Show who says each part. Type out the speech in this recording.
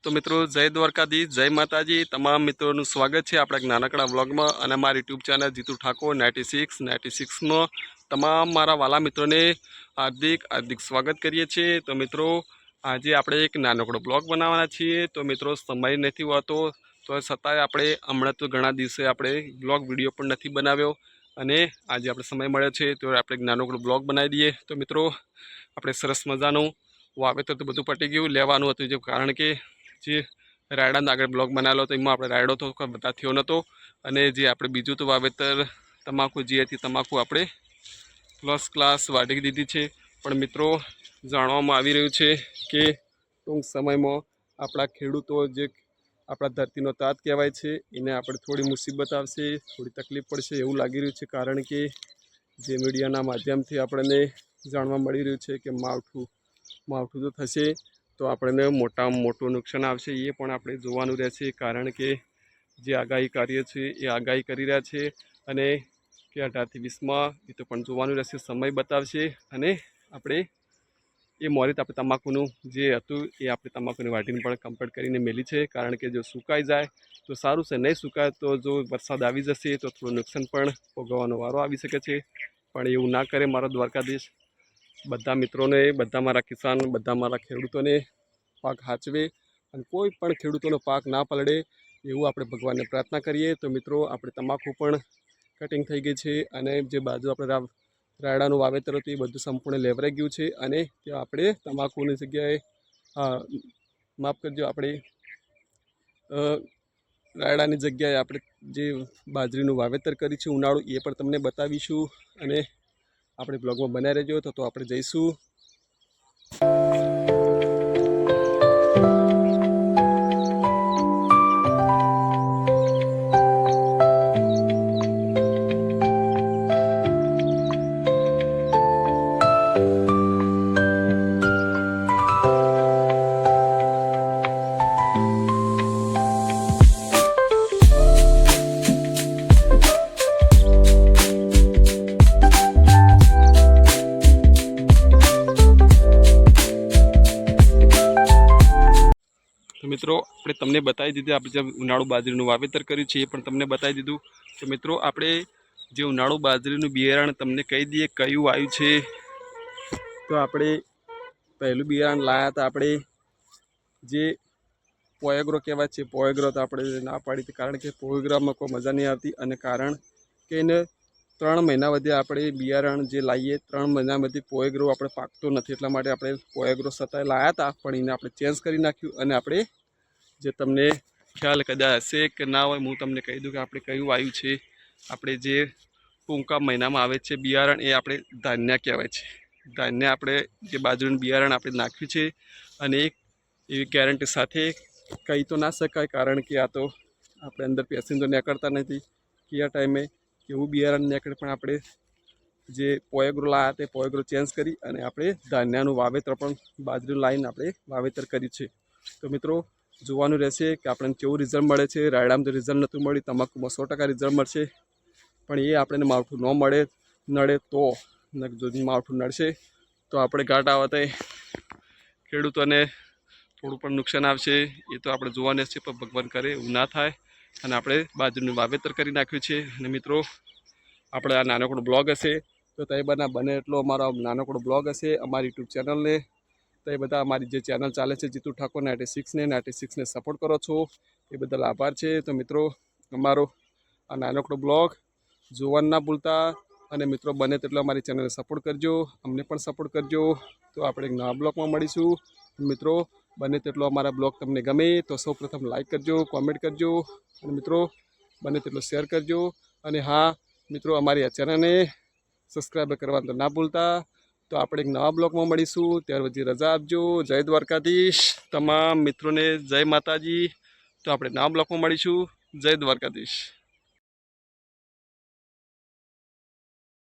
Speaker 1: तो मित्रों जय द्वारकाधीश जय माताजी तमाम मित्रों स्वागत है अपना नानकड़ा व्लॉग में और मारी यूट्यूब चैनल जीतू ठाकुर 96 में तमाम मारा वाला मित्रों ने हार्दिक हार्दिक स्वागत करिए छे। तो मित्रों आज आप एक नानकड़ो ब्लॉग बनावाना छीए। तो मित्रों समय नहीं होतो तो छतांय आपणे हमणां तो घणा दिवसे आपणे ब्लॉग विडियो पण नहीं बनाव्यो अने आज आपणे समय मळ्यो छे तो आपणे एक नानकड़ो ब्लॉग बनावी दीए। तो मित्रों आपणे सरस मजानुं वावेतर तो बधुं पटी गयुं लेवानुं हतुं जे कारण के जे रायडा आगे ब्लॉग बनावेलो तो एमां आपणे रायडो तो बता थयो नतो अने जे आपणे बीजुं तो वावेतर तमाकू जे हती तमाकू आपणे फर्स्ट क्लास वाढी दीधी छे। पण मित्रों जाणवामां आवी रह्युं छे के टूंक समयमां आपणा खेडूतो जे आपणा धरतीनो तात कहेवाय छे एने आपणे थोड़ी मुसीबत आवशे, थोड़ी तकलीफ पड़शे एवुं लागी रह्युं छे कारण के जे मीडियाना माध्यमथी आपणे जाणवा मळी रह्युं छे के मावठું तो थशे तो आपणे मोटामां मोटुं नुकसान आवशे ए पण आपणे जोवानुं रहेशे कारण के जे आगाहीकारीઓ छे ए आगाही करी रह्या छे अने के 18 થી 20 માં એ તો પણ જોવાનું રહેશે સમય બતાવશે અને આપણે એ મોરીત આપણે તમાકુનું જે હતું એ આપણે તમાકુની વાટીને પણ કમ્પ્લીટ કરીને મેલી છે કારણ કે જો સુકાઈ જાય તો સારું છે, નહીં સુકાય તો જો વરસાદ આવી જશે તો થોડું નુકસાન પણ ભોગવવાનો વારો આવી શકે છે। પણ એવું ના કરે મારો દ્વારકાધીશ બધા મિત્રોને, બધા મારા કિસાન, બધા મારા ખેડૂતોને પાક હાચવે અને કોઈ પણ ખેડૂતોનો પાક ના પલળે એવું આપણે ભગવાનને પ્રાર્થના કરીએ। તો મિત્રો આપણે તમાકુ પણ कटिंग थी गई है और जो बाजू अपने रायडा वावेतर हतुं ए बधुं संपूर्ण लेवराई गयुं छे अने त्यां आपणे तमाकुनी जग्याए माफ करजो आपणे रायडानी जग्याए आपणे जे बाजरीनुं वावेतर कर्युं छे उनाळु ए पण तमने बतावीशुं अने आपणे ब्लॉगमां बनाई रहेजो। तो आपणे जईशुं। तो मित्रों आपणे तमने बतावी दीधुं आपणे जे उनाळु बाजरीनुं वावेतर कर्युं छे ए पण तमने बतावी दीधुं। तो मित्रों आपणे जे उनाळु बाजरीनुं बियारण तमने कही दीए कयुं आव्युं छे। तो आपणे पहेलुं बियारण लाया हता आपणे जे पोएग्रो कहेवाय छे पोएग्रो तो आपणे ना पाडी हती कारण के पोएग्रामां कोई मजा नहीं आवती अने कारण के एने 3 महीना वधी आपणे बियारण जे लावीए 3 महीना वधी पोएग्रो आपणे पाकतो नथी એટલા માટે આપણે पोएग्रो सताय लाया था पण એને આપણે चेन्ज કરી નાખ્યું અને આપણે જે તમને ખ્યાલ કદાચ હશે કે ના હોય હું તમને કહી દઉં કે આપણે કયું આવ્યું છે। આપણે જે ટૂંકા મહિનામાં આવે છે બિયારણ એ આપણે ધાન્ય કહેવાય છે। ધાન્ય આપણે જે બાજરીનું બિયારણ આપણે નાખ્યું છે અને એવી ગેરંટી સાથે કહી તો ના શકાય કારણ કે આ તો આપણે અંદર પેસેન્જર નીકળતા નથી કયા ટાઈમે કેવું બિયારણ નીકળે પણ આપણે જે પોએગ્રો લાયા તે પોએગ્રો ચેન્જ કરી અને આપણે ધાન્યનું વાવેતર પણ બાજરી લાવીને આપણે વાવેતર કર્યું છે। તો મિત્રો જોવાનું રહેશે કે આપણને કેવું રિઝલ્ટ મળે છે। રાયડામાં તો રિઝલ્ટ નહોતું મળ્યું, તમાકુમાં 100% રિઝલ્ટ મળશે પણ એ આપણને માવઠું ન નડે તો જો માવઠું નડશે તો આપણે ઘાટા આવતે ખેડૂતોને થોડું પણ નુકસાન આવશે એ તો આપણે જોવાનું છે પણ ભગવાન કરે એવું ના થાય અને આપણે બાજરીનું વાવેતર કરી નાખ્યું છે। અને મિત્રો આપણે આ નાનકડો બ્લોગ હશે तो ते बने एटलो अमारो नानकड़ो ब्लॉग हशे अमारी यूट्यूब चैनल ने तो बधा अमारी जे चैनल चाले छे जीतू ठाकुर 96 ने सपोर्ट करो छो ए बदल आभार छे। तो मित्रों अमारो आ नानकड़ो ब्लॉग जोवानुं ना भूलता अने मित्रों बने तेटलो अमारी चैनल ने सपोर्ट करजो, अमने पण सपोर्ट करजो। तो आपणे एक नवा ब्लॉग में मळीशुं। मित्रों बने तेटलो अमारा ब्लॉग तमने गमे तो सौ प्रथम लाइक करजो, कॉमेंट करजो अने मित्रों बने तेटलो शेर करजो। अने हाँ मित्रों अमारी आ चैनल ने सब्सक्राइब करवा तो ना भूलता। तो आपणे एक नवा ब्लॉग में मळीशुं त्यार वधी रजा आपजो। जय द्वारकाधीश तमाम मित्रों ने जय माताजी। तो आपणे नवा ब्लॉग में मळीशुं। जय द्वारकाधीश।